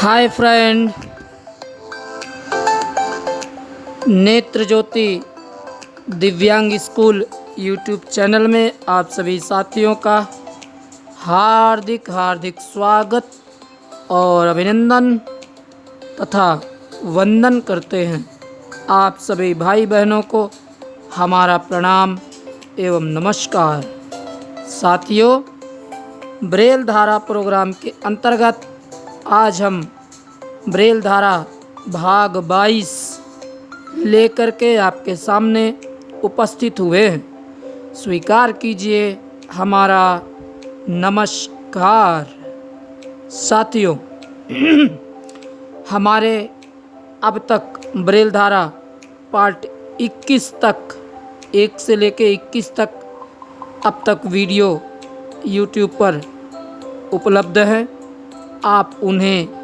Hi friend, नेत्र ज्योति दिव्यांग school YouTube channel में आप सभी साथियों का हार्दिक हार्दिक स्वागत और अभिनंदन तथा वंदन करते हैं। आप सभी भाई बहनों को हमारा प्रणाम एवं नमस्कार। साथियों, ब्रेल धारा प्रोग्राम के अंतर्गत आज हम ब्रेल धारा भाग 22 लेकर के आपके सामने उपस्थित हुए हैं। स्वीकार कीजिए हमारा नमस्कार। साथियों, हमारे अब तक ब्रेल धारा पार्ट 21 तक 1 से लेके 21 तक अब तक वीडियो YouTube पर उपलब्ध है। आप उन्हें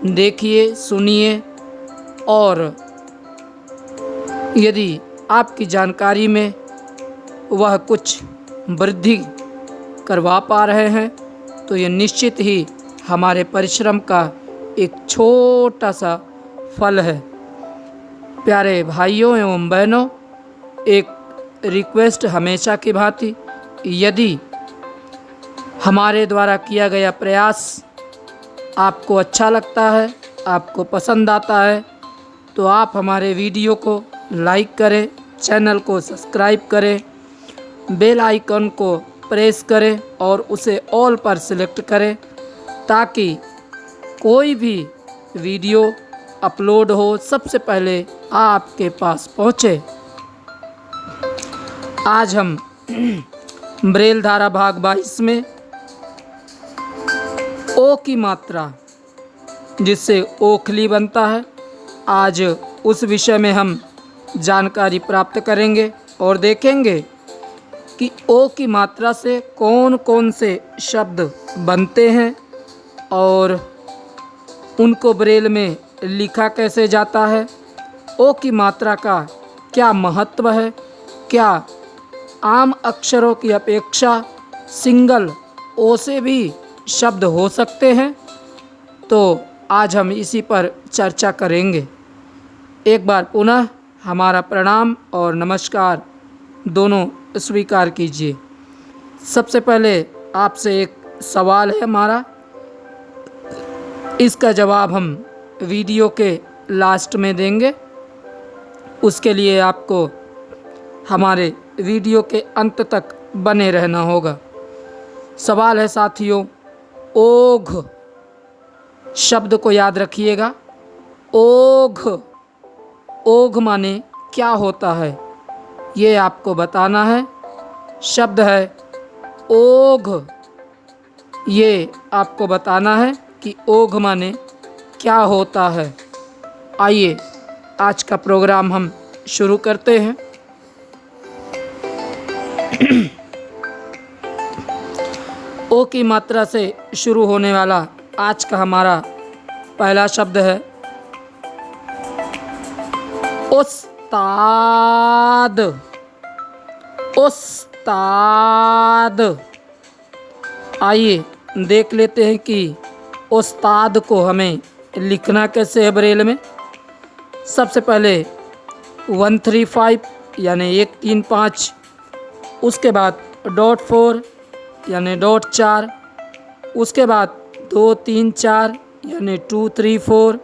देखिए, सुनिए और यदि आपकी जानकारी में वह कुछ वृद्धि करवा पा रहे हैं तो यह निश्चित ही हमारे परिश्रम का एक छोटा सा फल है। प्यारे भाइयों एवं बहनों, एक रिक्वेस्ट हमेशा की भांति, यदि हमारे द्वारा किया गया प्रयास आपको अच्छा लगता है, आपको पसंद आता है, तो आप हमारे वीडियो को लाइक करें, चैनल को सब्सक्राइब करें, बेल आइकन को प्रेस करें और उसे ऑल पर सिलेक्ट करें ताकि कोई भी वीडियो अपलोड हो सबसे पहले आपके पास पहुँचे। आज हम ब्रेल धारा भाग 22 में ओ की मात्रा जिससे ओखली बनता है, आज उस विषय में हम जानकारी प्राप्त करेंगे और देखेंगे कि ओ की मात्रा से कौन कौन से शब्द बनते हैं और उनको ब्रेल में लिखा कैसे जाता है। ओ की मात्रा का क्या महत्व है, क्या आम अक्षरों की अपेक्षा सिंगल ओ से भी शब्द हो सकते हैं, तो आज हम इसी पर चर्चा करेंगे। एक बार पुनः हमारा प्रणाम और नमस्कार दोनों स्वीकार कीजिए। सबसे पहले आपसे एक सवाल है हमारा, इसका जवाब हम वीडियो के लास्ट में देंगे। उसके लिए आपको हमारे वीडियो के अंत तक बने रहना होगा। सवाल है साथियों, ओघ शब्द को याद रखिएगा। ओघ, ओघ माने क्या होता है ये आपको बताना है। शब्द है ओघ, ये आपको बताना है कि ओघ माने क्या होता है। आइए आज का प्रोग्राम हम शुरू करते हैं। ओ की मात्रा से शुरू होने वाला आज का हमारा पहला शब्द है उस्ताद। उस्ताद, आइए देख लेते हैं कि उस्ताद को हमें लिखना कैसे है ब्रेल में। सबसे पहले 135 यानी 135, उसके बाद .4 यानी .4, उसके बाद 2 3 4 यानी 2 3 4,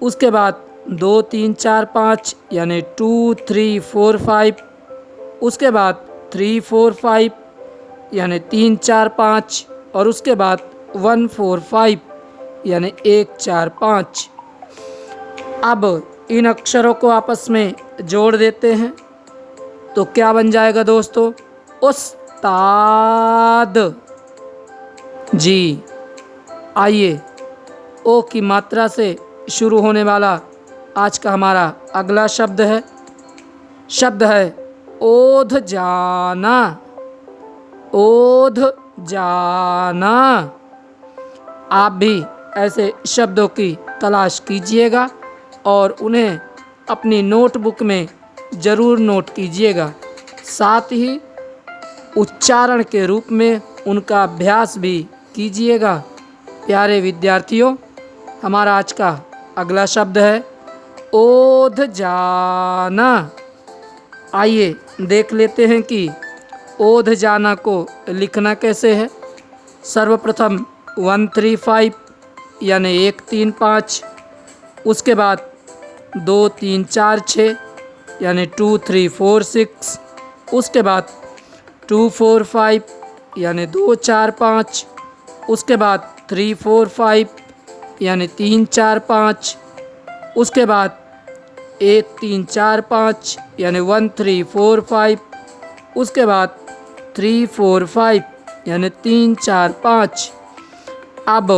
उसके बाद 2 3 4 5 यानी 2 3 4 5, उसके बाद 3 4 5 यानी 3 4 5 और उसके बाद 1 4 5 यानी 1 4 5। अब इन अक्षरों को आपस में जोड़ देते हैं तो क्या बन जाएगा दोस्तों? उस्ताद जी। आइए ओ की मात्रा से शुरू होने वाला आज का हमारा अगला शब्द है। शब्द है ओध जाना। ओध जाना। आप भी ऐसे शब्दों की तलाश कीजिएगा और उन्हें अपनी नोटबुक में ज़रूर नोट कीजिएगा। साथ ही उच्चारण के रूप में उनका अभ्यास भी कीजिएगा। प्यारे विद्यार्थियों, हमारा आज का अगला शब्द है ओध जाना। आइए देख लेते हैं कि ओध जाना को लिखना कैसे है। सर्वप्रथम 135 यानी 1 3 5, उसके बाद 2 3 4 6 यानी 2 3 4 6, उसके बाद 2 4 5 यानी 2 4 5, उसके बाद 3 4 5 यानी 3 4 5, उसके बाद 1 3 4 5 यानी 1 3 4 5, उसके बाद 3 4 5 यानी 3 4 5। अब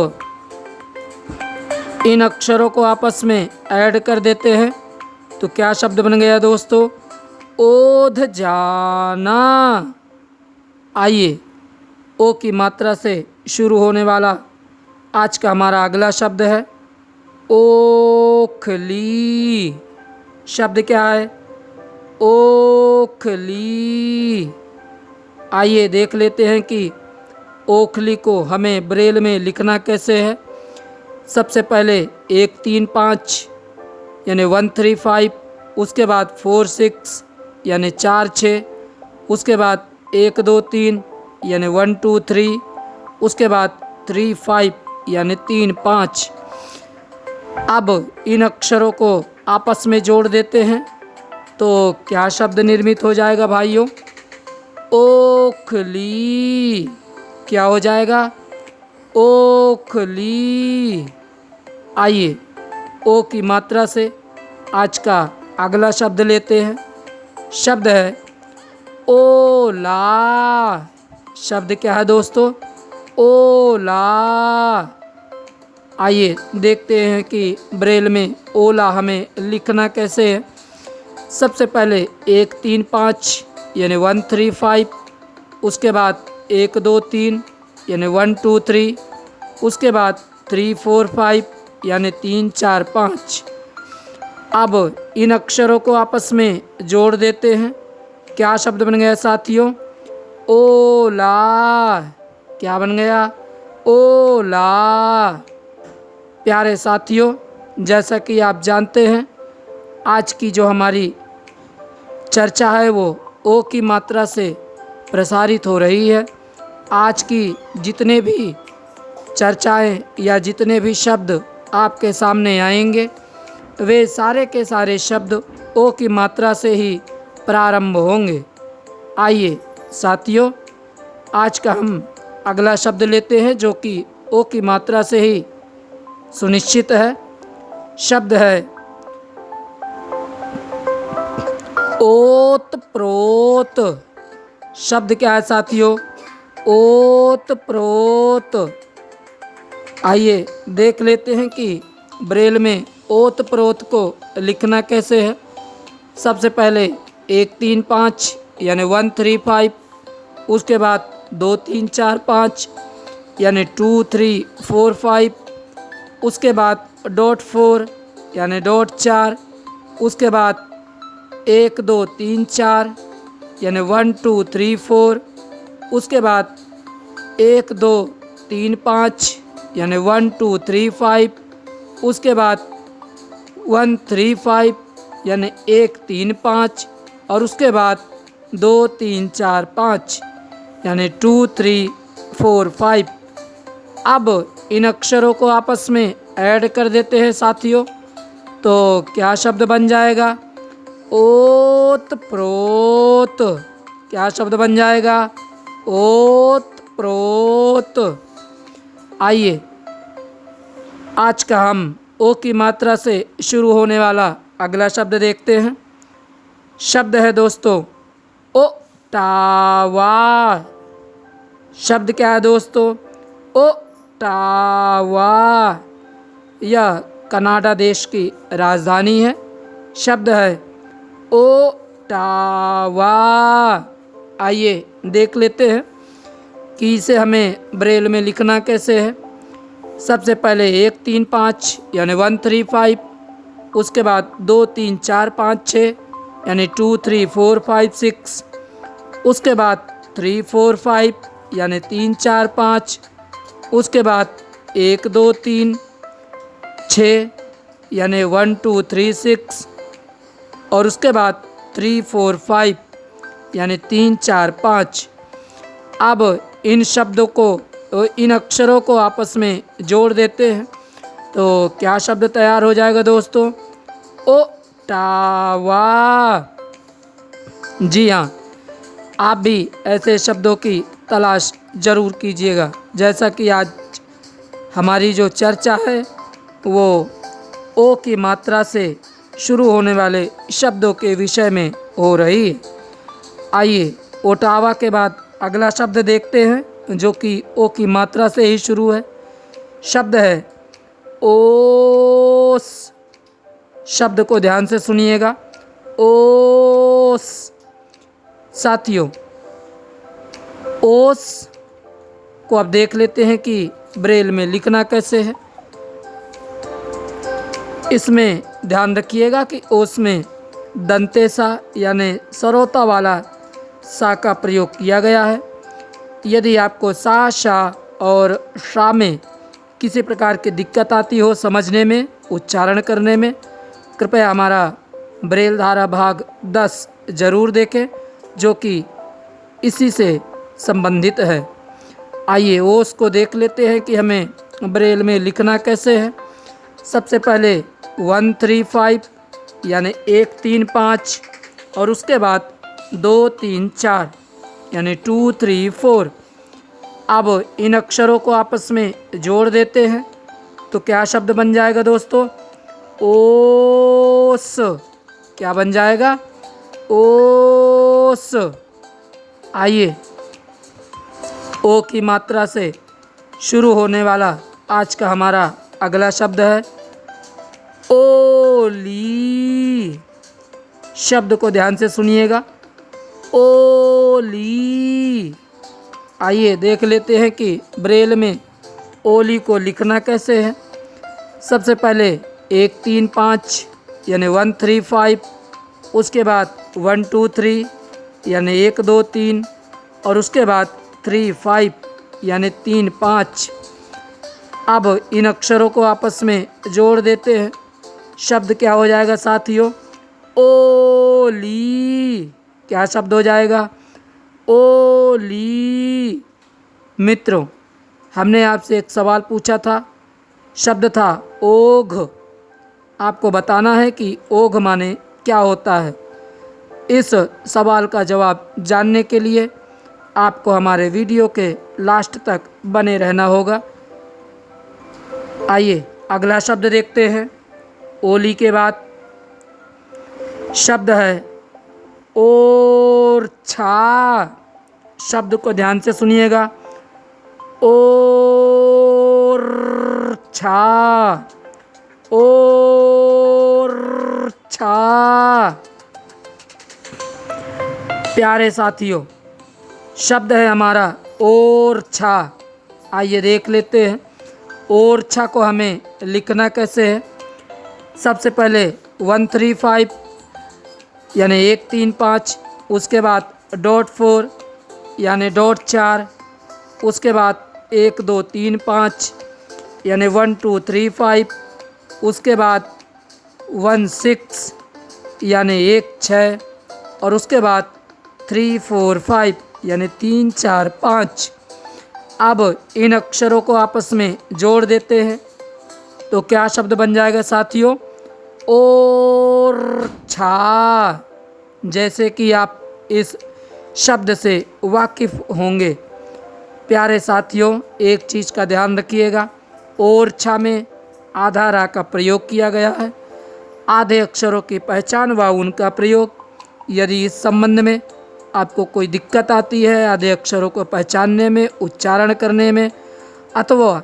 इन अक्षरों को आपस में ऐड कर देते हैं तो क्या शब्द बन गया दोस्तों? ओध जाना। आइए ओ की मात्रा से शुरू होने वाला आज का हमारा अगला शब्द है ओखली। शब्द क्या है? ओखली। आइए देख लेते हैं कि ओखली को हमें ब्रेल में लिखना कैसे है। सबसे पहले 1 3 5 यानी 1 3 5, उसके बाद 4 6 यानी 4 6, उसके बाद 1 2 3 यानी 1 2 3, उसके बाद 3 5 यानी 3 5। अब इन अक्षरों को आपस में जोड़ देते हैं तो क्या शब्द निर्मित हो जाएगा भाइयों? ओखली। क्या हो जाएगा? ओखली। आइए ओ की मात्रा से आज का अगला शब्द लेते हैं। शब्द है ओला। शब्द क्या है दोस्तों? ओला। आइए देखते हैं कि ब्रेल में ओला हमें लिखना कैसे है। सबसे पहले 1 3 5 यानी 1 3 5, उसके बाद 1 2 3 यानी 1 2 3, उसके बाद 3 4 5 यानी 3 4 5। अब इन अक्षरों को आपस में जोड़ देते हैं। क्या शब्द बन गया साथियों? ओला। क्या बन गया? ओला। प्यारे साथियों, जैसा कि आप जानते हैं आज की जो हमारी चर्चा है वो ओ की मात्रा से प्रसारित हो रही है। आज की जितने भी चर्चाएं या जितने भी शब्द आपके सामने आएंगे वे सारे के सारे शब्द ओ की मात्रा से ही प्रारंभ होंगे। आइए साथियों, आज का हम अगला शब्द लेते हैं जो कि ओ की मात्रा से ही सुनिश्चित है। शब्द है ओत प्रोत। शब्द क्या है साथियों? ओत प्रोत। आइए देख लेते हैं कि ब्रेल में ओत प्रोत को लिखना कैसे है। सबसे पहले 1 3 5 यानी 1 3 5, उसके बाद 2 3 4 5 यानी 2 3 4 5, उसके बाद डॉट 4 यानी डॉट 4, उसके बाद 1 2 3 4 यानी 1 2 3 4, उसके बाद 1 2 3 5 यानी 1 2 3 5, उसके बाद 1 3 5 यानी 1 3 5, और उसके बाद 2 3 4 5 यानी 2 3 4 5। अब इन अक्षरों को आपस में ऐड कर देते हैं साथियों तो क्या शब्द बन जाएगा? ओत प्रोत। क्या शब्द बन जाएगा? ओत प्रोत। आइए आज का हम ओ की मात्रा से शुरू होने वाला अगला शब्द देखते हैं। शब्द है दोस्तों ओटावा। शब्द क्या है दोस्तों? ओटावा। यह कनाडा देश की राजधानी है। शब्द है ओटावा। आइए देख लेते हैं कि इसे हमें ब्रेल में लिखना कैसे है। सबसे पहले 1 3 5 यानी 1 3 5, उसके बाद 2 3 4 5 6 यानी 2 3 4 5 6, उसके बाद 3 4 5 यानी 3 4 5, उसके बाद 1 2 3 6 यानी 1 2 3 6, और उसके बाद 3 4 5 यानी 3 4 5। अब इन शब्दों को, इन अक्षरों को आपस में जोड़ देते हैं तो क्या शब्द तैयार हो जाएगा दोस्तों? ओटावा। जी हाँ, आप भी ऐसे शब्दों की तलाश ज़रूर कीजिएगा। जैसा कि आज हमारी जो चर्चा है वो ओ की मात्रा से शुरू होने वाले शब्दों के विषय में हो रही है। आइए ओटावा के बाद अगला शब्द देखते हैं जो कि ओ की मात्रा से ही शुरू है। शब्द है ओस। शब्द को ध्यान से सुनिएगा, ओस। साथियों, ओस को अब देख लेते हैं कि ब्रेल में लिखना कैसे है। इसमें ध्यान रखिएगा कि ओस में दंतेसा यानी सरोता वाला सा का प्रयोग किया गया है। यदि आपको सा, शा और शा में किसी प्रकार की दिक्कत आती हो समझने में, उच्चारण करने में, कृपया हमारा ब्रेल धारा भाग 10 ज़रूर देखें जो कि इसी से संबंधित है। आइए ओस को देख लेते हैं कि हमें ब्रेल में लिखना कैसे है। सबसे पहले 1 3 5 यानी 1 3 5, और उसके बाद 2 3 4 यानी 2 3 4। अब इन अक्षरों को आपस में जोड़ देते हैं तो क्या शब्द बन जाएगा दोस्तों? ओस। क्या बन जाएगा? ओस। आइए ओ की मात्रा से शुरू होने वाला आज का हमारा अगला शब्द है ओली। शब्द को ध्यान से सुनिएगा, ओली। आइए देख लेते हैं कि ब्रेल में ओली को लिखना कैसे है। सबसे पहले 1 3 5 यानी 1 3 5, उसके बाद 1 2 3 यानी 1 2 3, और उसके बाद 3 5 यानी 3 5। अब इन अक्षरों को आपस में जोड़ देते हैं। शब्द क्या हो जाएगा साथियों? ओली। क्या शब्द हो जाएगा? ओली। मित्रों, हमने आपसे एक सवाल पूछा था, शब्द था ओघ। आपको बताना है कि ओघ माने क्या होता है। इस सवाल का जवाब जानने के लिए आपको हमारे वीडियो के लास्ट तक बने रहना होगा। आइए अगला शब्द देखते हैं। ओली के बाद शब्द है ओरछा। शब्द को ध्यान से सुनिएगा, ओरछा, ओरछा। प्यारे साथियों, शब्द है हमारा ओरछा। आइए देख लेते हैं ओरछा को हमें लिखना कैसे है। सबसे पहले 1 3 5 यानी 1 3 5, उसके बाद डॉट 4 यानी डॉट 4, उसके बाद 1 2 3 5 यानी 1 2 3 5, उसके बाद 1 6 यानी 1 6, और उसके बाद 3 4 5 यानी 3 4 5। अब इन अक्षरों को आपस में जोड़ देते हैं तो क्या शब्द बन जाएगा साथियों? ओरछा। जैसे कि आप इस शब्द से वाकिफ़ होंगे। प्यारे साथियों, एक चीज़ का ध्यान रखिएगा, ओरछा में आधा रा का प्रयोग किया गया है। आधे अक्षरों की पहचान व उनका प्रयोग। यदि इस संबंध में आपको कोई दिक्कत आती है आधे अक्षरों को पहचानने में, उच्चारण करने में अथवा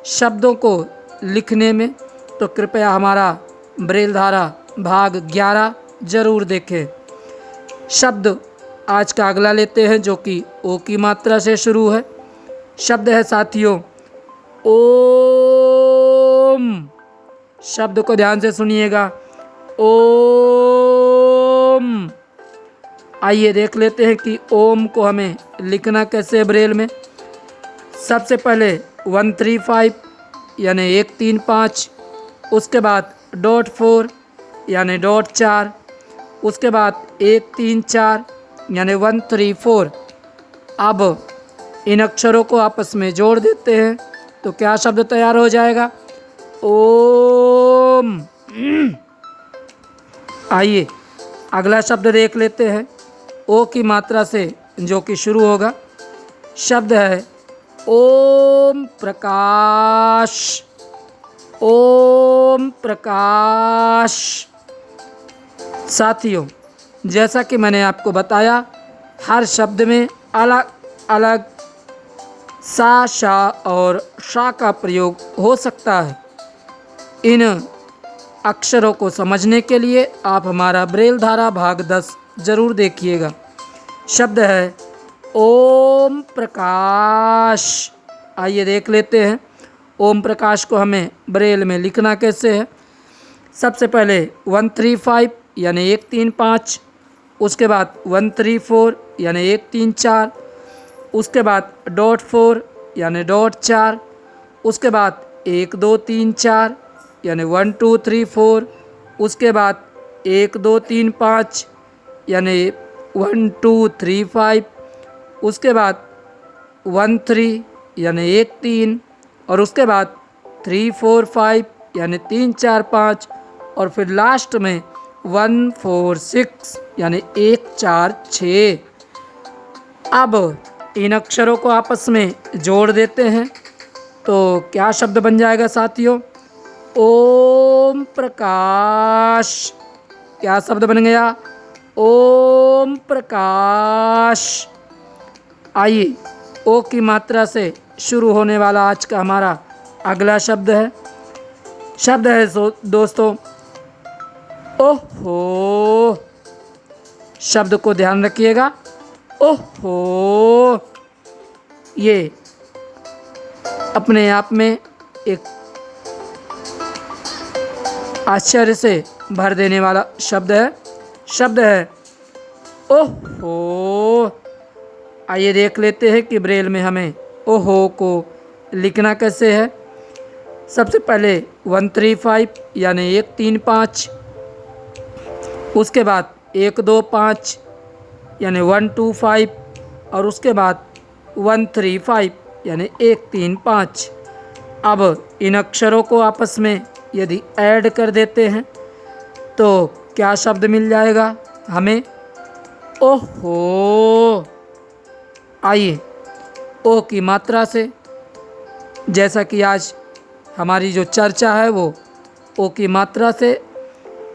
शब्दों को लिखने में, तो कृपया हमारा ब्रेल धारा भाग 11 ज़रूर देखें। शब्द आज का अगला लेते हैं जो कि ओ की मात्रा से शुरू है। शब्द है साथियों ओम। शब्द को ध्यान से सुनिएगा, ओम। आइए देख लेते हैं कि ओम को हमें लिखना कैसे है ब्रेल में। सबसे पहले 1 3 5 यानी 1 3 5, उसके बाद डॉट 4 यानी डॉट 4, उसके बाद 1 3 4 यानी 1 3 4। अब इन अक्षरों को आपस में जोड़ देते हैं तो क्या शब्द तैयार हो जाएगा? ओम। आइए अगला शब्द देख लेते हैं। ओ की मात्रा से जो कि शुरू होगा। शब्द है ओम प्रकाश। ओम प्रकाश। साथियों, जैसा कि मैंने आपको बताया, हर शब्द में अलग अलग सा, शा और शा का प्रयोग हो सकता है। इन अक्षरों को समझने के लिए आप हमारा ब्रेल धारा भाग 10 जरूर देखिएगा। शब्द है ओम प्रकाश। आइए देख लेते हैं ओम प्रकाश को हमें ब्रेल में लिखना कैसे है। सबसे पहले 1 3 5 यानी 1 3 5, उसके बाद 1 3 4 यानी 1 3 4, उसके बाद डॉट 4 यानी डॉट 4, उसके बाद 1 2 3 4 यानी 1 2 3 4, उसके बाद 1 2 3 5 यानी 1 2 3 5, उसके बाद 1 3 यानी 1 3, और उसके बाद 3 4 5 यानी 3 4 5, और फिर लास्ट में 1 4 6 यानी 1 4 6। अब इन अक्षरों को आपस में जोड़ देते हैं तो क्या शब्द बन जाएगा साथियों? ओम प्रकाश। क्या शब्द बन गया? ओम प्रकाश। आइए ओ की मात्रा से शुरू होने वाला आज का हमारा अगला शब्द है। शब्द है दोस्तों ओहो। शब्द को ध्यान रखिएगा। ओहो ये अपने आप में एक आश्चर्य से भर देने वाला शब्द है। शब्द है ओहो। आइए देख लेते हैं कि ब्रेल में हमें ओहो को लिखना कैसे है। सबसे पहले 1 3 5 यानी 1 3 5, उसके बाद 1 2 5 यानी 1 2 5, और उसके बाद 1 3 5 यानी 1 3 5। अब इन अक्षरों को आपस में यदि ऐड कर देते हैं तो क्या शब्द मिल जाएगा हमें? ओहो। आइए ओ की मात्रा से, जैसा कि आज हमारी जो चर्चा है वो ओ की मात्रा से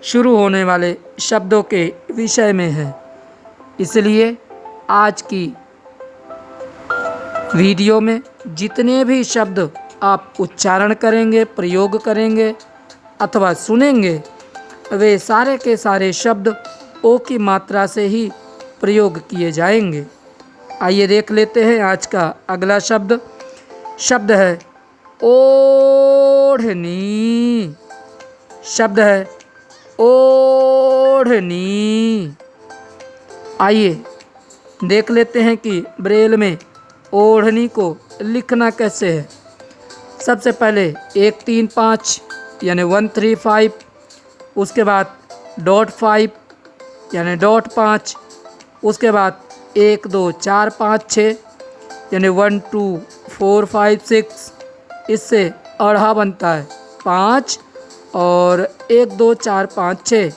शुरू होने वाले शब्दों के विषय में है, इसलिए आज की वीडियो में जितने भी शब्द आप उच्चारण करेंगे, प्रयोग करेंगे अथवा सुनेंगे, वे सारे के सारे शब्द ओ की मात्रा से ही प्रयोग किए जाएंगे। आइए देख लेते हैं आज का अगला शब्द। शब्द है ओढ़नी। शब्द है ओढ़नी। आइए देख लेते हैं कि ब्रेल में ओढ़नी को लिखना कैसे है। सबसे पहले 1 3 5 यानी 1 3 5, उसके बाद डॉट 5 यानी डॉट 5, उसके बाद 1 2 4 5 6 यानी 1 2 4 5 6, इससे अढ़ा बनता है 5, और 1 2 4 5 6,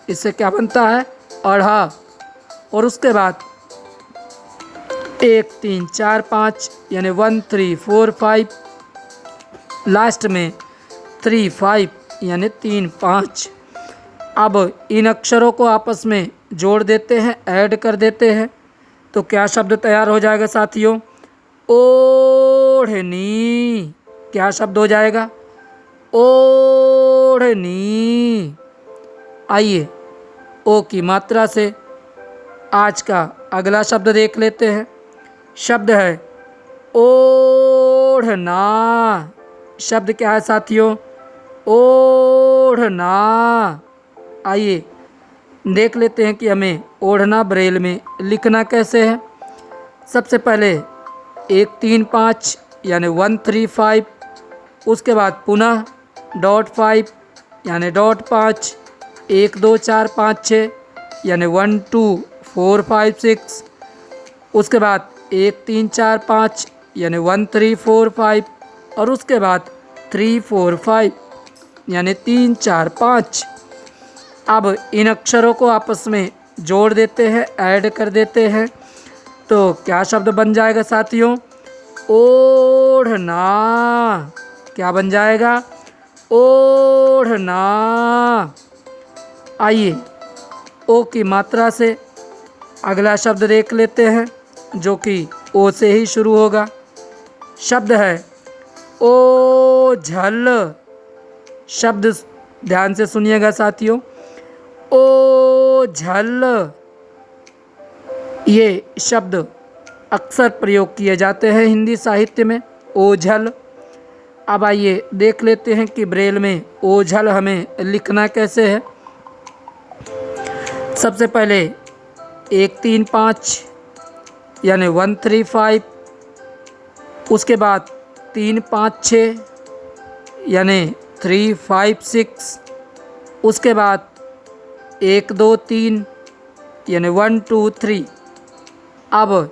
इससे क्या बनता है? अढ़ा। और उसके बाद 1 3 4 5 यानी 1 3 4 5, लास्ट में 3 5 यानी 3 5। अब इन अक्षरों को आपस में जोड़ देते हैं, ऐड कर देते हैं तो क्या शब्द तैयार हो जाएगा साथियों? ओढ़नी। क्या शब्द हो जाएगा? ओढ़नी। आइए ओ की मात्रा से आज का अगला शब्द देख लेते हैं। शब्द है ओढ़ना। शब्द क्या है साथियों? ओढ़ना। आइए देख लेते हैं कि हमें ओढ़ना ब्रेल में लिखना कैसे है। सबसे पहले 1 3 5 यानी 1 3 5, उसके बाद पुनः डॉट 5 यानी डॉट 5, 1 2 4 5 6 यानी 1 2 4 5 6, उसके बाद 1 3 4 5 यानी 1 3 4 5 और उसके बाद 3 4 5 यानी 3 4 5। अब इन अक्षरों को आपस में जोड़ देते हैं, ऐड कर देते हैं, तो क्या शब्द बन जाएगा साथियों? ओढ़ना। क्या बन जाएगा? ओढ़ना। आइए ओ की मात्रा से अगला शब्द देख लेते हैं जो कि ओ से ही शुरू होगा। शब्द है ओझल। शब्द ध्यान से सुनिएगा साथियों, ओझल। ये शब्द अक्सर प्रयोग किए जाते हैं हिंदी साहित्य में, ओझल। अब आइए देख लेते हैं कि ब्रेल में ओझल हमें लिखना कैसे है। सबसे पहले 1 3 5 यानी 1 3 5, उसके बाद 3 5 6 यानी 3 5 6, उसके बाद 1 2 3 यानी 1 2 3। अब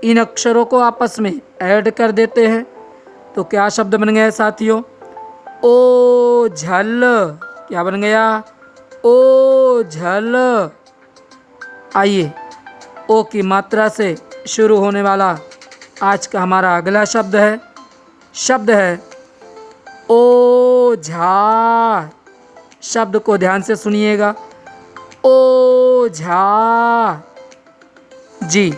इन अक्षरों को आपस में ऐड कर देते हैं तो क्या शब्द बन गया साथियों? ओझल। क्या बन गया? ओझल। आइए ओ की मात्रा से शुरू होने वाला आज का हमारा अगला शब्द है। शब्द है ओझा। शब्द को ध्यान से सुनिएगा, ओझा। जी,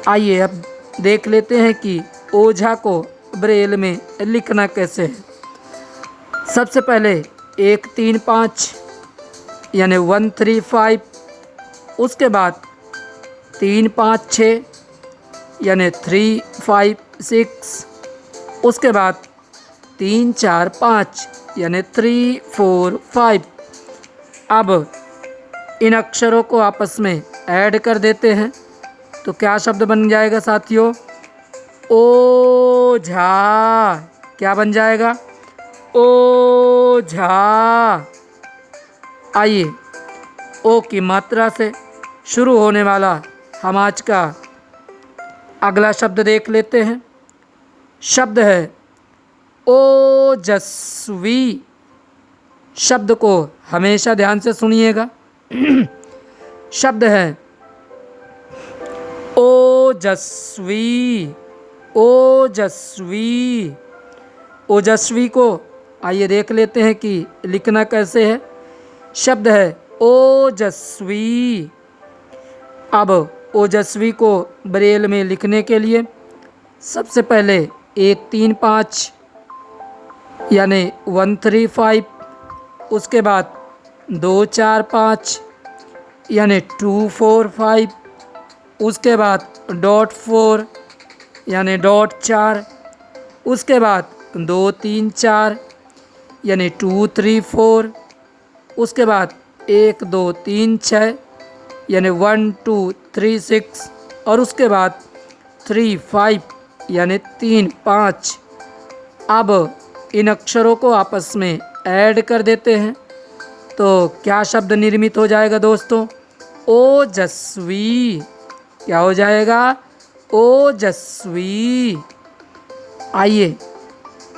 आइए अब देख लेते हैं कि ओझा को ब्रेल में लिखना कैसे है। सबसे पहले 1 3 5 यानी 1 3 5, उसके बाद 3 5 6 यानी 3 5 6, उसके बाद 3 4 5 यानी 3 4 5। अब इन अक्षरों को आपस में ऐड कर देते हैं तो क्या शब्द बन जाएगा साथियों? ओझा। क्या बन जाएगा? ओझा। आइए ओ की मात्रा से शुरू होने वाला हम आज का अगला शब्द देख लेते हैं। शब्द है ओजस्वी। शब्द को हमेशा ध्यान से सुनिएगा। शब्द है ओजस्वी। ओजस्वी। ओजस्वी को आइए देख लेते हैं कि लिखना कैसे है। शब्द है ओजस्वी। अब ओजस्वी को ब्रेल में लिखने के लिए सबसे पहले 1 3 5 यानी 1 3 5, उसके बाद 2 4 5 यानी 2 4 5, उसके बाद डॉट 4 यानी डॉट 4, उसके बाद 2 3 4 यानी 2 3 4, उसके बाद 1 2 3 6 यानी 1 2 3 6 और उसके बाद 3 5 यानी 3 5। अब इन अक्षरों को आपस में ऐड कर देते हैं तो क्या शब्द निर्मित हो जाएगा दोस्तों? ओजस्वी। क्या हो जाएगा? ओजस्वी। आइए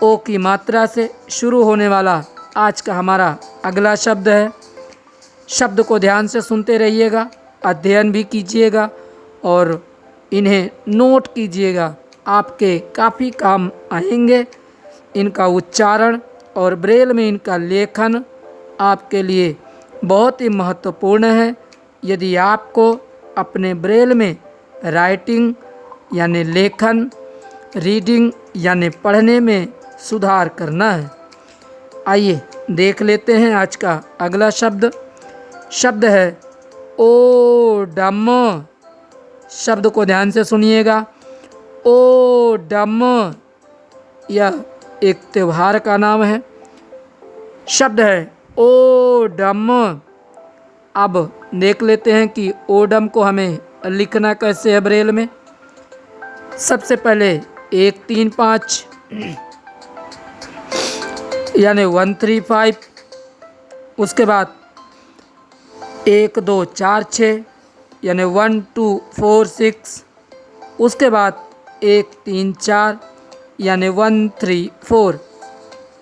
ओ की मात्रा से शुरू होने वाला आज का हमारा अगला शब्द है। शब्द को ध्यान से सुनते रहिएगा, अध्ययन भी कीजिएगा और इन्हें नोट कीजिएगा। आपके काफ़ी काम आएंगे। इनका उच्चारण और ब्रेल में इनका लेखन आपके लिए बहुत ही महत्वपूर्ण है। यदि आपको अपने ब्रेल में राइटिंग यानी लेखन, रीडिंग यानी पढ़ने में सुधार करना है। आइए देख लेते हैं आज का अगला शब्द। शब्द है ओडम। शब्द को ध्यान से सुनिएगा, ओडम। यह एक त्योहार का नाम है। शब्द है ओडम। अब देख लेते हैं कि ओडम को हमें लिखना कैसे है ब्रेल में। सबसे पहले 1 3 5 यानी 1 3 5, उसके बाद 1 2 4 6 यानी 1 2 4 6, उसके बाद 1 3 4 यानी 1 3 4।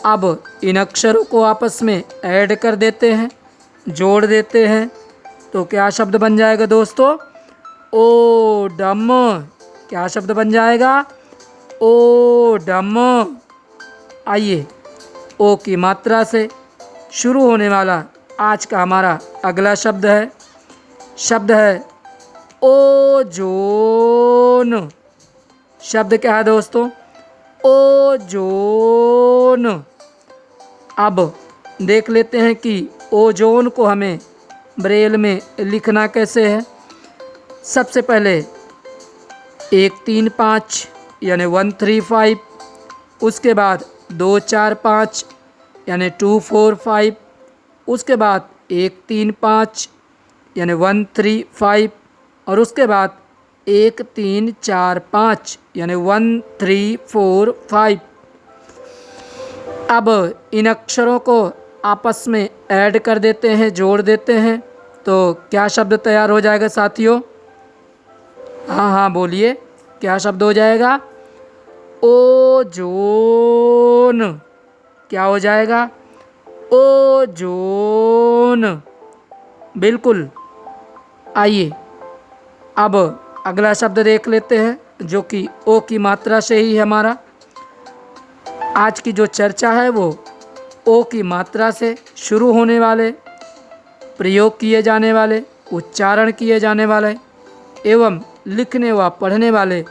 अब इन अक्षरों को आपस में ऐड कर देते हैं, जोड़ देते हैं, तो क्या शब्द बन जाएगा दोस्तों? ओडम। क्या शब्द बन जाएगा? ओडम। आइए, ओ की मात्रा से शुरू होने वाला आज का हमारा अगला शब्द है ओजोन। शब्द क्या है दोस्तों? ओजोन। अब देख लेते हैं कि ओजोन को हमें ब्रेल में लिखना कैसे है। सबसे पहले 1 3 5 यानी 1 3 5, उसके बाद 2 4 5 यानी 2 4 5, उसके बाद 1 3 5 यानी 1 3 5, और उसके बाद 1 3 4 5 यानी 1 3 4 5। अब इन अक्षरों को आपस में ऐड कर देते हैं, जोड़ देते हैं, तो क्या शब्द तैयार हो जाएगा साथियों? हाँ बोलिए, क्या शब्द हो जाएगा? ओजोन। क्या हो जाएगा? ओजोन। बिल्कुल। आइए अब अगला शब्द देख लेते हैं, जो कि ओ की मात्रा से ही है हमारा। आज की जो चर्चा है वो ओ की मात्रा से शुरू होने वाले, प्रयोग किए जाने वाले, उच्चारण किए जाने वाले एवं लिखने व पढ़ने वाले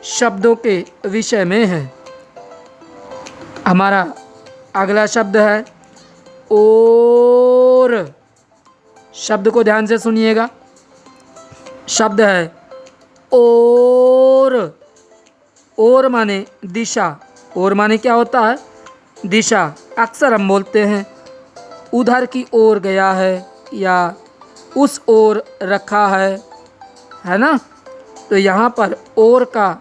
शब्दों के विषय में है। हमारा अगला शब्द है और। शब्द को ध्यान से सुनिएगा। शब्द है और माने दिशा। और माने क्या होता है? दिशा। अक्सर हम बोलते हैं उधर की ओर गया है या उस ओर रखा है ना? तो यहाँ पर और का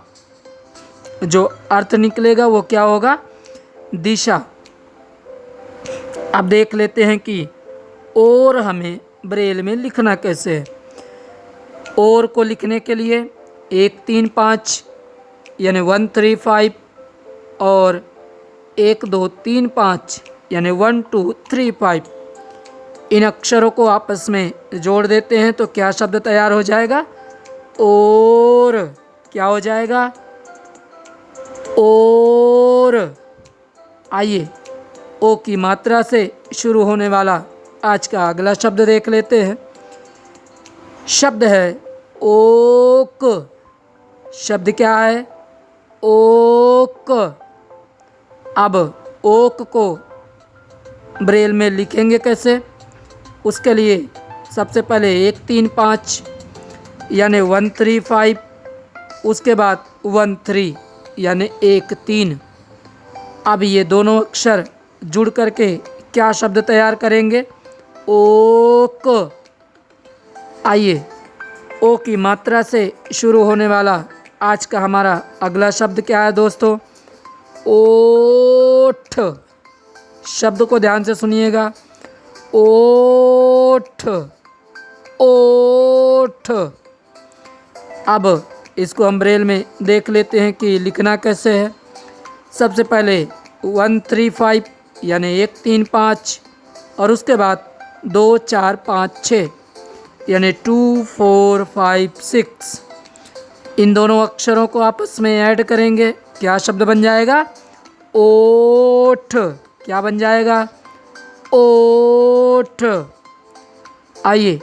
जो अर्थ निकलेगा वो क्या होगा? दिशा। अब देख लेते हैं कि और हमें ब्रेल में लिखना कैसे है। और को लिखने के लिए 1 3 5 यानी 1 3 5 और 1 2 3 5 यानी 1 2 3 5। इन अक्षरों को आपस में जोड़ देते हैं तो क्या शब्द तैयार हो जाएगा? और। क्या हो जाएगा? और। आइए, ओ की मात्रा से शुरू होने वाला आज का अगला शब्द देख लेते हैं। शब्द है ओक। शब्द क्या है? ओक। अब ओक को ब्रेल में लिखेंगे कैसे? उसके लिए सबसे पहले 1 3 5 यानी 1 3 5, उसके बाद 1 3 यानी 1 3। अब ये दोनों अक्षर जुड़ करके क्या शब्द तैयार करेंगे? ओक। आइए, ओ की मात्रा से शुरू होने वाला आज का हमारा अगला शब्द क्या है दोस्तों? ओठ। शब्द को ध्यान से सुनिएगा। ओठ। ओठ। अब इसको हम ब्रेल में देख लेते हैं कि लिखना कैसे है। सबसे पहले 1 3 5 यानी 1 3 5, और उसके बाद 2 4 5 6 यानी 2 4 5 6। इन दोनों अक्षरों को आपस में ऐड करेंगे, क्या शब्द बन जाएगा? ओठ। क्या बन जाएगा? ओठ। आइए,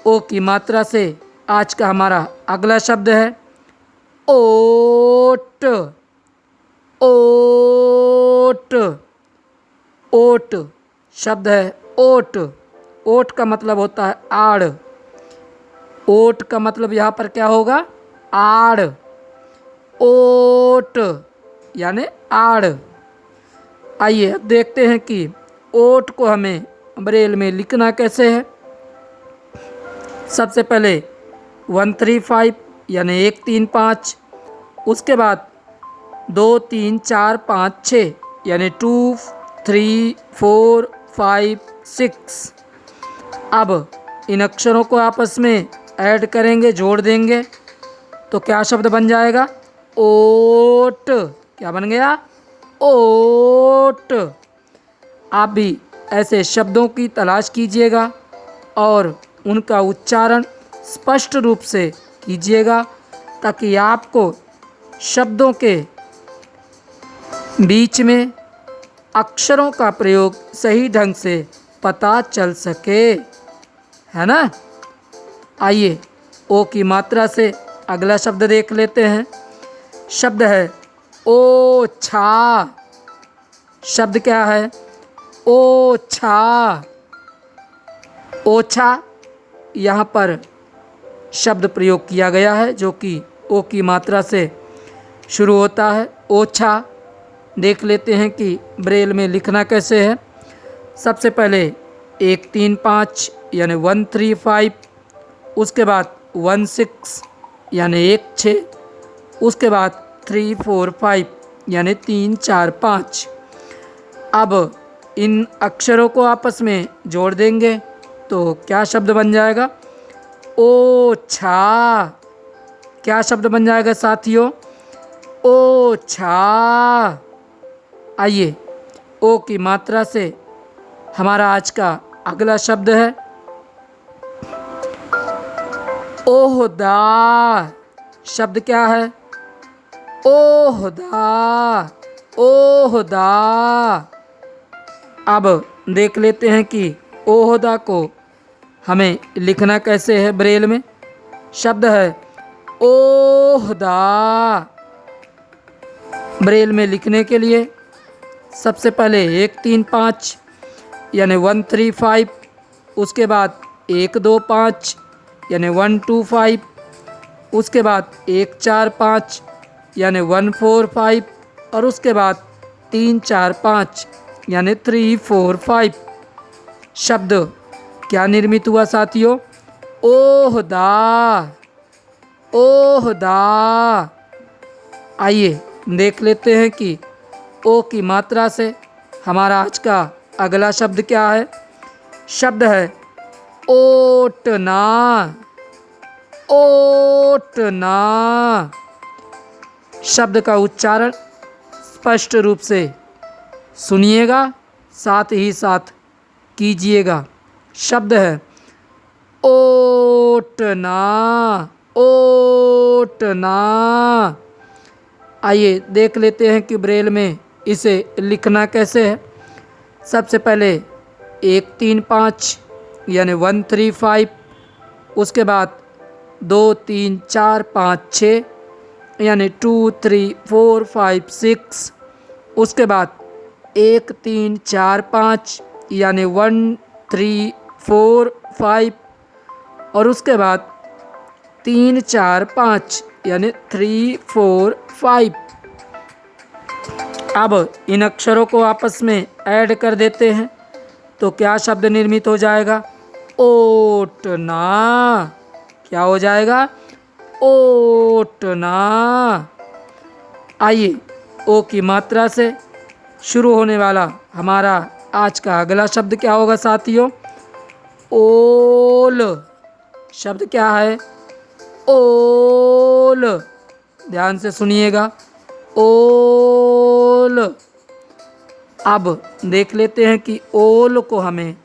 ओ की मात्रा से आज का हमारा अगला शब्द है ओट। ओट। ओट। शब्द है ओट। ओट का मतलब होता है आड़। ओट का मतलब यहाँ पर क्या होगा? आड़। ओट यानी आड़। आइए अब देखते हैं कि ओट को हमें ब्रेल में लिखना कैसे है। सबसे पहले 1 3 5 यानी 1 3 5, उसके बाद 2 3 4 5 6 यानी 2 3 4 5 6। अब इन अक्षरों को आपस में ऐड करेंगे, जोड़ देंगे तो क्या शब्द बन जाएगा? ओट। क्या बन गया? ओट। आप भी ऐसे शब्दों की तलाश कीजिएगा और उनका उच्चारण स्पष्ट रूप से कीजिएगा ताकि आपको शब्दों के बीच में अक्षरों का प्रयोग सही ढंग से पता चल सके, है ना। आइए ओ की मात्रा से अगला शब्द देख लेते हैं। शब्द है ओछा। शब्द क्या है? ओछा। ओछा यहाँ पर शब्द प्रयोग किया गया है जो कि ओ की मात्रा से शुरू होता है। ओछा। देख लेते हैं कि ब्रेल में लिखना कैसे है। सबसे पहले 1 3 5 यानी 1 3 5, उसके बाद 1 6 यानी 1 6, उसके बाद 3 4 5 यानी 3 4 5। अब इन अक्षरों को आपस में जोड़ देंगे तो क्या शब्द बन जाएगा? ओछा। क्या शब्द बन जाएगा साथियों? ओछा। आइए ओ की मात्रा से हमारा आज का अगला शब्द है ओहदा। शब्द क्या है? ओहदा। ओहदा। अब देख लेते हैं कि ओहदा को हमें लिखना कैसे है ब्रेल में। शब्द है ओहदा। ब्रेल में लिखने के लिए सबसे पहले 1 3 5 यानी 1 3 5, उसके बाद 1 2 5 यानी 1 2 5, उसके बाद 1 4 5 यानी 1 4 5, और उसके बाद 3 4 5 यानी 3 4 5। शब्द क्या निर्मित हुआ साथियों? ओहदा। ओहदा। आइए देख लेते हैं कि ओ की मात्रा से हमारा आज का अगला शब्द क्या है। शब्द है ओटना। ओटना। शब्द का उच्चारण स्पष्ट रूप से सुनिएगा, साथ ही साथ कीजिएगा। शब्द है ओटना। ओटना। आइए देख लेते हैं कि ब्रेल में इसे लिखना कैसे है। सबसे पहले 1 3 5 यानी 1 3 5, उसके बाद 2 3 4 5 6 यानी 2 3 4 5 6, उसके बाद 1 3 4 5 यानी 1 3 4 5, और उसके बाद 3 4 5 यानी 3 4 5। अब इन अक्षरों को आपस में ऐड कर देते हैं तो क्या शब्द निर्मित हो जाएगा? ओटना। क्या हो जाएगा? ओटना। आइए ओ की मात्रा से शुरू होने वाला हमारा आज का अगला शब्द क्या होगा साथियों? ओल। शब्द क्या है? ओल। ध्यान से सुनिएगा। ओल। अब देख लेते हैं कि ओल को हमें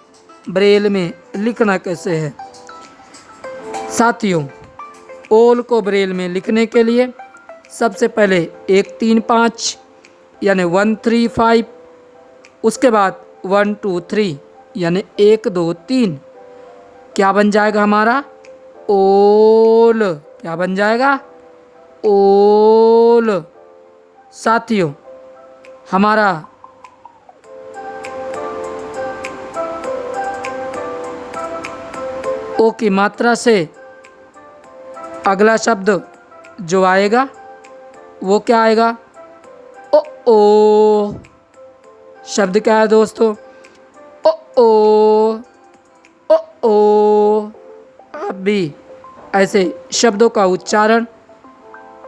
ब्रेल में लिखना कैसे है। साथियों, ओल को ब्रेल में लिखने के लिए सबसे पहले 1 3 5 यानी 1 3 5, उसके बाद 1 2 3 यानी 1 2 3। क्या बन जाएगा हमारा? ओल। क्या बन जाएगा? ओल। साथियों, हमारा ओ की मात्रा से अगला शब्द जो आएगा वो क्या आएगा? ओ। शब्द क्या है दोस्तों? ओ। ओ। आप भी ऐसे शब्दों का उच्चारण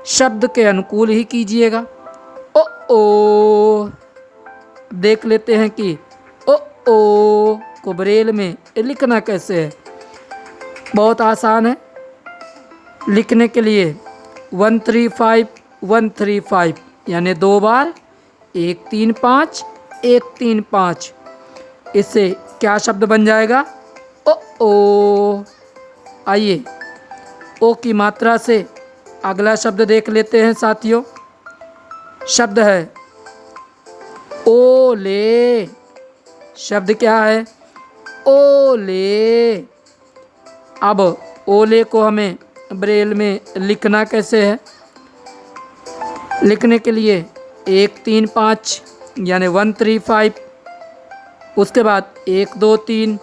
शब्द के अनुकूल ही कीजिएगा। ओ। देख लेते हैं कि ओ को ब्रेल में लिखना कैसे है? बहुत आसान है। लिखने के लिए 135 135 यानी 2 बार 135 135। इससे क्या शब्द बन जाएगा? ओ। आइए ओ की मात्रा से अगला शब्द देख लेते हैं साथियों। शब्द है ओले। शब्द क्या है? ओले। अब ओले को हमें ब्रेल में लिखना कैसे है? लिखने के लिए 135 यानी 135, उसके बाद 1 2 3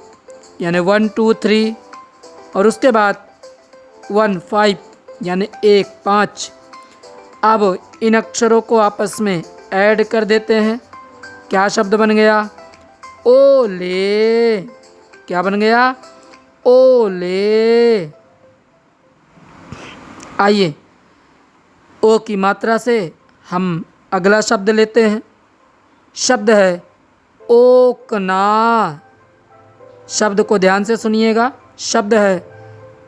यानी 1 2 3, और उसके बाद 1 5 यानी 1 5। अब इन अक्षरों को आपस में ऐड कर देते हैं। क्या शब्द बन गया? ओले। क्या बन गया? ओले। आइए ओ की मात्रा से हम अगला शब्द लेते हैं। शब्द है ओकना। शब्द को ध्यान से सुनिएगा। शब्द है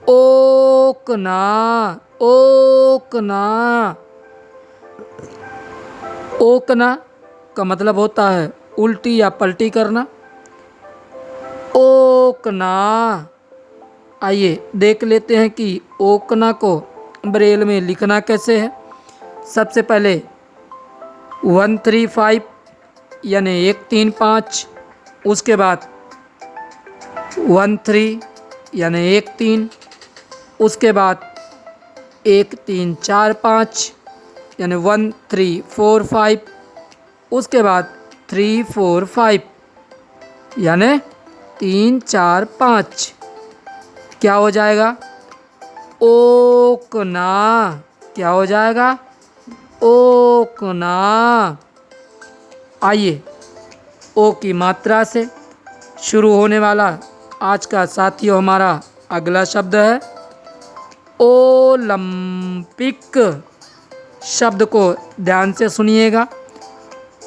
ओकना। ओकना। ओकना का मतलब होता है उल्टी या पलटी करना। ओकना। आइए देख लेते हैं कि ओकना को ब्रेल में लिखना कैसे है। सबसे पहले 135 यानी 135, उसके बाद 13 यानी 13, उसके बाद 1 3 4 5 यानी 1 3 4 5, उसके बाद 3 4 5 यानी 3 4 5। क्या हो जाएगा? ओकना। क्या हो जाएगा? ओकना। आइए ओ की मात्रा से शुरू होने वाला आज का साथियों हमारा अगला शब्द है ओलंपिक। शब्द को ध्यान से सुनिएगा।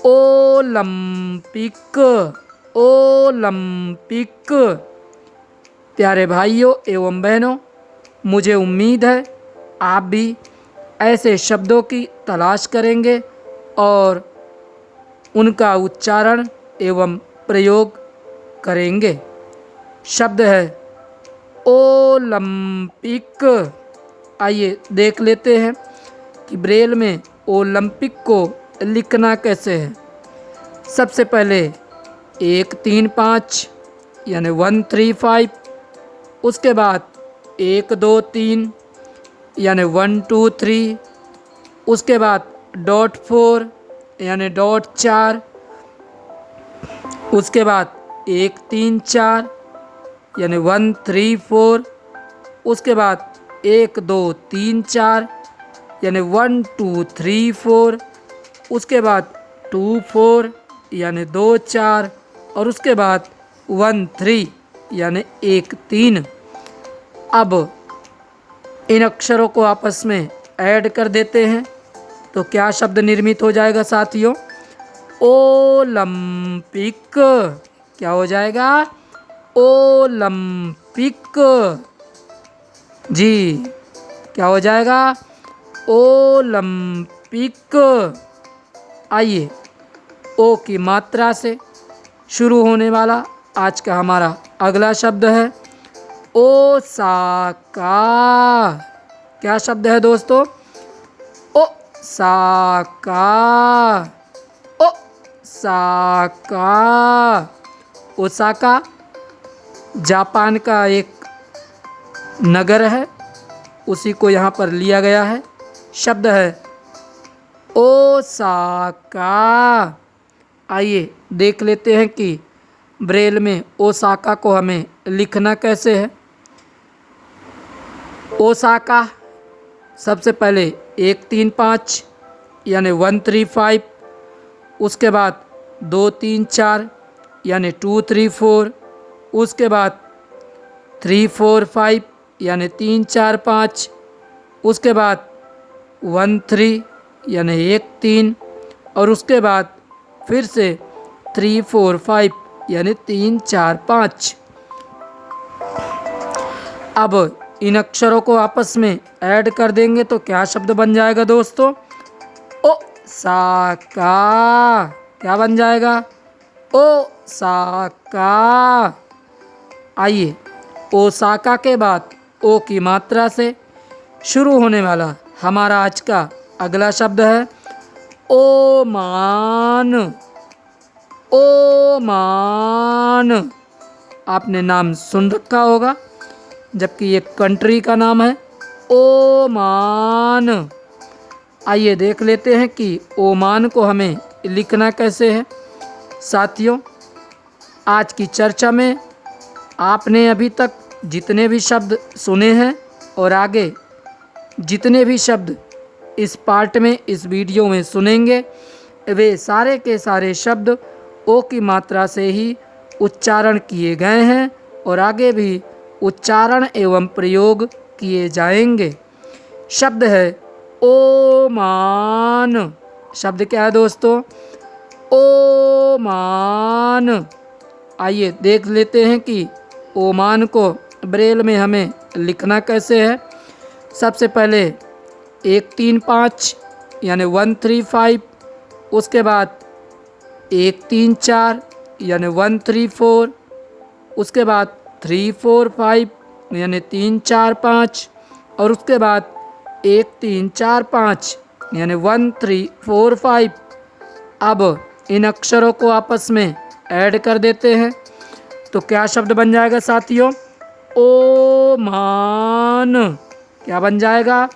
ओलंपिक। ओलंपिक। प्यारे भाइयों एवं बहनों, मुझे उम्मीद है आप भी ऐसे शब्दों की तलाश करेंगे और उनका उच्चारण एवं प्रयोग करेंगे। शब्द है ओलंपिक। आइए देख लेते हैं कि ब्रेल में ओलंपिक को लिखना कैसे है। सबसे पहले 1 3 5 यानी 135, उसके बाद 1 2 3 यानी 1 2 3, उसके बाद डॉट 4 यानी डॉट 4, उसके बाद 1 3 4 यानी 1 3 4, उसके बाद 1 2 3 4 यानी 1 2 3 4, उसके बाद 2 4 यानी 2 4, और उसके बाद 1 3 यानी 1 3। अब इन अक्षरों को आपस में ऐड कर देते हैं तो क्या शब्द निर्मित हो जाएगा साथियों? ओलंपिक। क्या हो जाएगा? ओलंपिक। जी क्या हो जाएगा? ओलंपिक। आइए ओ की मात्रा से शुरू होने वाला आज का हमारा अगला शब्द है ओसाका। क्या शब्द है दोस्तों? ओसाका। ओसाका। ओसाका जापान का एक नगर है, उसी को यहाँ पर लिया गया है। शब्द है ओसाका। आइए देख लेते हैं कि ब्रेल में ओसाका को हमें लिखना कैसे है। ओसाका सबसे पहले 1 3 5 यानी 1 3 5, उसके बाद 2 3 4 यानी 2 3 4, उसके बाद 3 4 5 यानी 3 4 5, उसके बाद 1 3 यानी 1 3, और उसके बाद फिर से 3 4 5 यानी 3 4 5। अब इन अक्षरों को आपस में ऐड कर देंगे तो क्या शब्द बन जाएगा दोस्तों? ओसाका। क्या बन जाएगा? ओसाका। आइए, ओसाका के बाद ओ की मात्रा से शुरू होने वाला हमारा आज का अगला शब्द है ओमान। ओमान। आपने नाम सुन रखा होगा, जबकि ये कंट्री का नाम है ओमान। आइए देख लेते हैं कि ओमान को हमें लिखना कैसे है। साथियों, आज की चर्चा में आपने अभी तक जितने भी शब्द सुने हैं और आगे जितने भी शब्द इस पार्ट में, इस वीडियो में सुनेंगे, वे सारे के सारे शब्द ओ की मात्रा से ही उच्चारण किए गए हैं और आगे भी उच्चारण एवं प्रयोग किए जाएंगे। शब्द है ओमान। शब्द क्या है दोस्तों? ओमान। आइए देख लेते हैं कि ओमान को ब्रेल में हमें लिखना कैसे है। सबसे पहले 1 3 5 यानी 1 3 5, उसके बाद 1 3 4 यानी 1 3 4, उसके बाद 3 4 5 यानी 3 4 5, और उसके बाद 1 3 4 5 यानी 1 3 4 5। अब इन अक्षरों को आपस में ऐड कर देते हैं तो क्या शब्द बन जाएगा साथियों? ओमान। क्या बन जाएगा?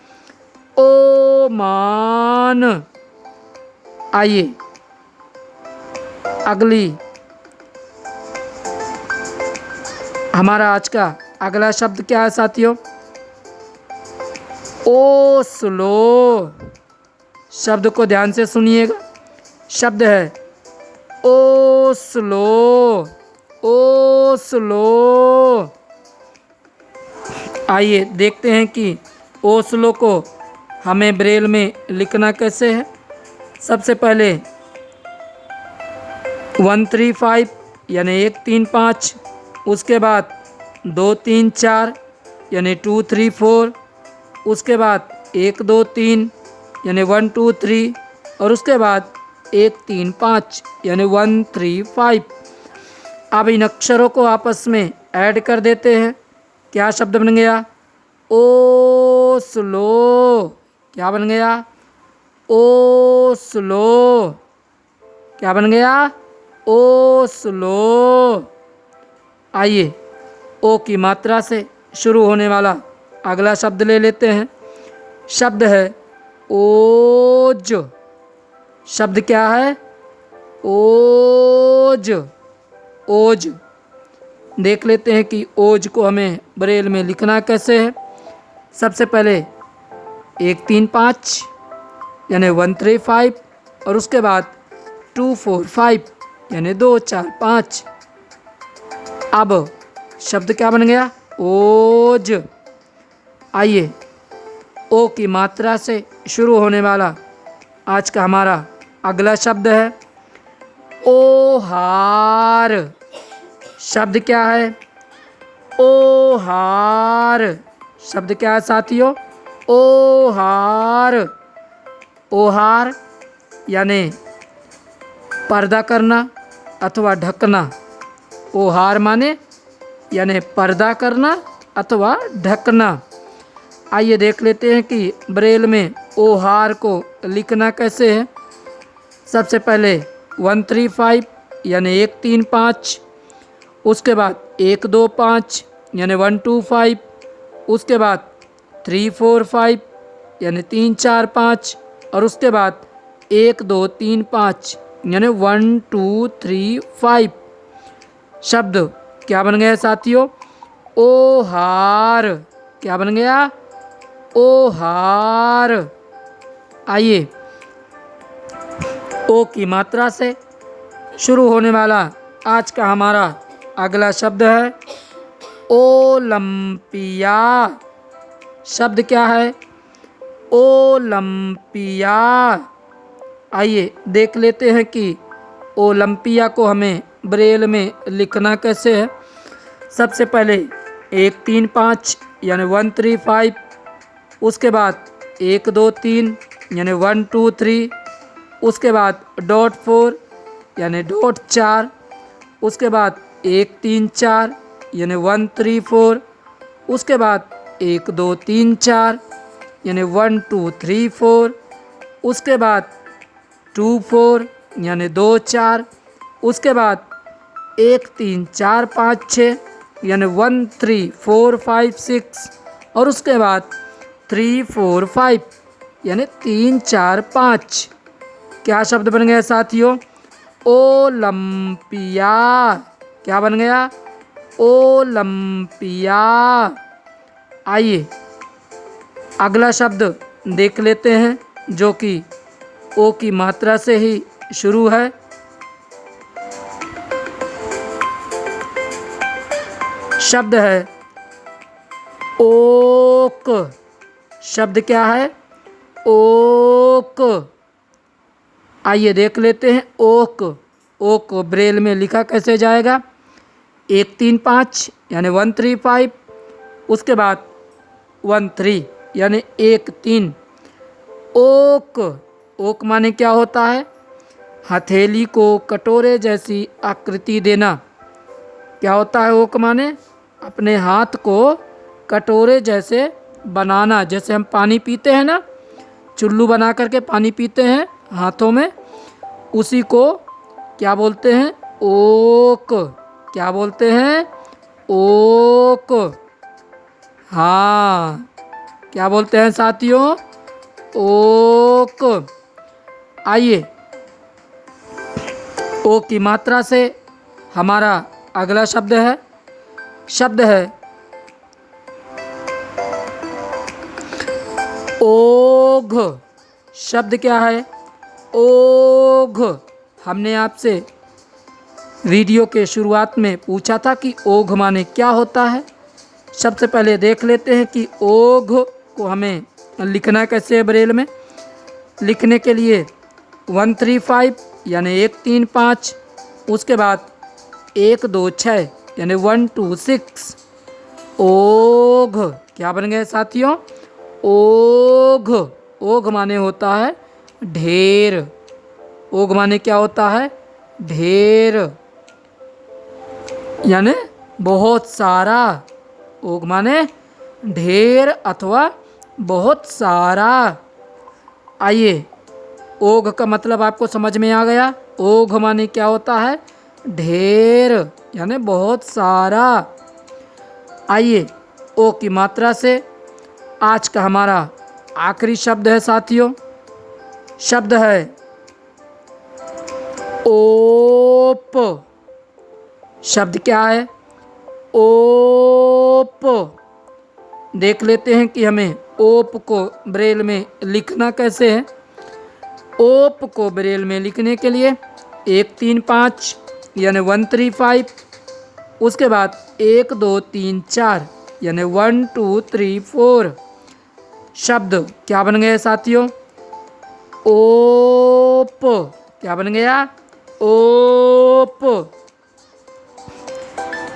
ओमान। आइए अगली हमारा आज का अगला शब्द क्या है साथियों? ओस्लो। शब्द को ध्यान से सुनिएगा। शब्द है ओस्लो। ओस्लो। आइए देखते हैं कि ओस्लो को हमें ब्रेल में लिखना कैसे है। सबसे पहले 1 3 5 यानी 1 3 5, उसके बाद 2 3 4 यानी 2 3 4, उसके बाद 1 2 3 यानी 1 2 3, और उसके बाद 1 3 5 यानी 1 3 5। अब इन अक्षरों को आपस में ऐड कर देते हैं। क्या शब्द बन गया? ओस्लो। क्या बन गया? ओस्लो। क्या बन गया? ओस्लो। आइए ओ की मात्रा से शुरू होने वाला अगला शब्द ले लेते हैं। शब्द है ओज। शब्द क्या है? ओज। ओज। देख लेते हैं कि ओज को हमें ब्रेल में लिखना कैसे है। सबसे पहले 1 3 5 यानी 1 3 5, और उसके बाद 2 4 5 यानी 2 4 5। अब शब्द क्या बन गया? ओज। आइए ओ की मात्रा से शुरू होने वाला आज का हमारा अगला शब्द है ओहार। शब्द क्या है? ओहार। शब्द क्या है साथियों? ओहार। ओहार यानी पर्दा करना अथवा ढकना। ओहार माने यानी पर्दा करना अथवा ढकना। आइए देख लेते हैं कि ब्रेल में ओहार को लिखना कैसे है। सबसे पहले 1 3 5 यानी 1 3 5, उसके बाद 1 2 5 यानी 1 2 5, उसके बाद 3 4 5 यानी 3 4 5, और उसके बाद 1 2 3 5 यानी 1 2 3 5। शब्द क्या बन गया साथियों? ओहार। क्या बन गया? ओहार। आइए ओ की मात्रा से शुरू होने वाला आज का हमारा अगला शब्द है ओलंपिया। शब्द क्या है? ओलंपिया। आइए देख लेते हैं कि ओलंपिया को हमें ब्रेल में लिखना कैसे है। सबसे पहले 1 3 5 यानी 1 3 5, उसके बाद 1 2 3 यानी 1 2 3, उसके बाद डॉट 4 यानी डॉट 4, उसके बाद 1 3 4 यानी 1 3 4, उसके बाद 1 2 3 4 यानी 1 2 3 4, उसके बाद 2 4 यानी 2 4, उसके बाद 1 3 4 5 6 यानी 1 3 4 5 6, और उसके बाद 3 4 5 यानी 3 4 5। क्या शब्द बन गया साथियों? ओलंपिया। क्या बन गया? ओलंपिया। आइए अगला शब्द देख लेते हैं जो कि ओ की मात्रा से ही शुरू है। शब्द है ओक। शब्द क्या है? ओक। आइए देख लेते हैं ओक। ओक ब्रेल में लिखा कैसे जाएगा? 1 3 5 यानी 1 3 5, उसके बाद 1 3 यानी 1 3। ओक। ओक माने क्या होता है? हथेली को कटोरे जैसी आकृति देना। क्या होता है ओक माने? अपने हाथ को कटोरे जैसे बनाना। जैसे हम पानी पीते हैं ना, चुल्लू बना करके पानी पीते हैं हाथों में, उसी को क्या बोलते हैं? ओक। क्या बोलते हैं? ओक। हाँ, क्या बोलते हैं साथियों? ओक। आइए ओ की मात्रा से हमारा अगला शब्द है। शब्द है ओघ। शब्द क्या है? ओघ। हमने आपसे वीडियो के शुरुआत में पूछा था कि ओघ माने क्या होता है। सबसे पहले देख लेते हैं कि ओघ को हमें लिखना कैसे है ब्रेल में। लिखने के लिए 1 3 5 यानी 1 3 5, उसके बाद 1 2 6 यानी 1 2 6। ओघ। क्या बन गए साथियों? ओघ। ओघ माने होता है ढेर। ओघ माने क्या होता है? ढेर यानी बहुत सारा। ओघ माने ढेर अथवा बहुत सारा। आइए ओघ का मतलब आपको समझ में आ गया। ओघ माने क्या होता है? ढेर यानी बहुत सारा। आइए ओ की मात्रा से आज का हमारा आखिरी शब्द है साथियों। शब्द है ओप। शब्द क्या है? ओप। देख लेते हैं कि हमें ओप को ब्रेल में लिखना कैसे है। ओप को ब्रेल में लिखने के लिए 1 3 5 यानी 1 3 5, उसके बाद 1 2 3 4 यानी 1 2 3 4। शब्द क्या बन गए साथियों? ओप। क्या बन गया? ओप।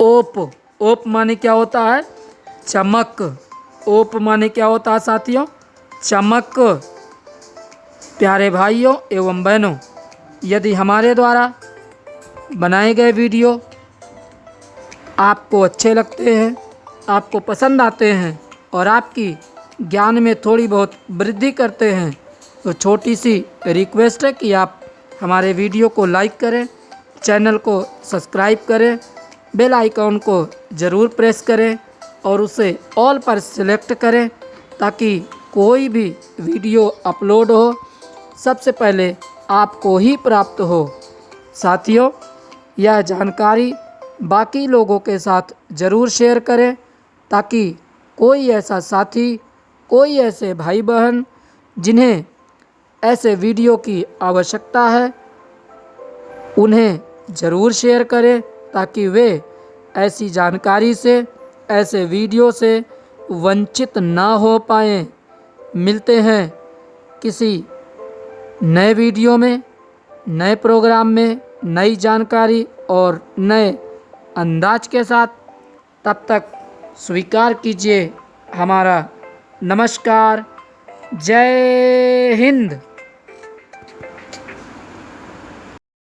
ओप। ओप माने क्या होता है? चमक। ओप माने क्या होता है साथियों? चमक। प्यारे भाइयों एवं बहनों, यदि हमारे द्वारा बनाए गए वीडियो आपको अच्छे लगते हैं, आपको पसंद आते हैं और आपकी ज्ञान में थोड़ी बहुत वृद्धि करते हैं, तो छोटी सी रिक्वेस्ट है कि आप हमारे वीडियो को लाइक करें, चैनल को सब्सक्राइब करें, बेल आइकॉन को ज़रूर प्रेस करें और उसे ऑल पर सिलेक्ट करें ताकि कोई भी वीडियो अपलोड हो सबसे पहले आपको ही प्राप्त हो। साथियों, यह जानकारी बाकी लोगों के साथ ज़रूर शेयर करें ताकि कोई ऐसा साथी, कोई ऐसे भाई बहन जिन्हें ऐसे वीडियो की आवश्यकता है, उन्हें ज़रूर शेयर करें ताकि वे ऐसी जानकारी से, ऐसे वीडियो से वंचित ना हो पाएँ। मिलते हैं किसी नए वीडियो में, नए प्रोग्राम में, नई जानकारी और नए अंदाज के साथ। तब तक स्वीकार कीजिए हमारा नमस्कार। जय हिंद।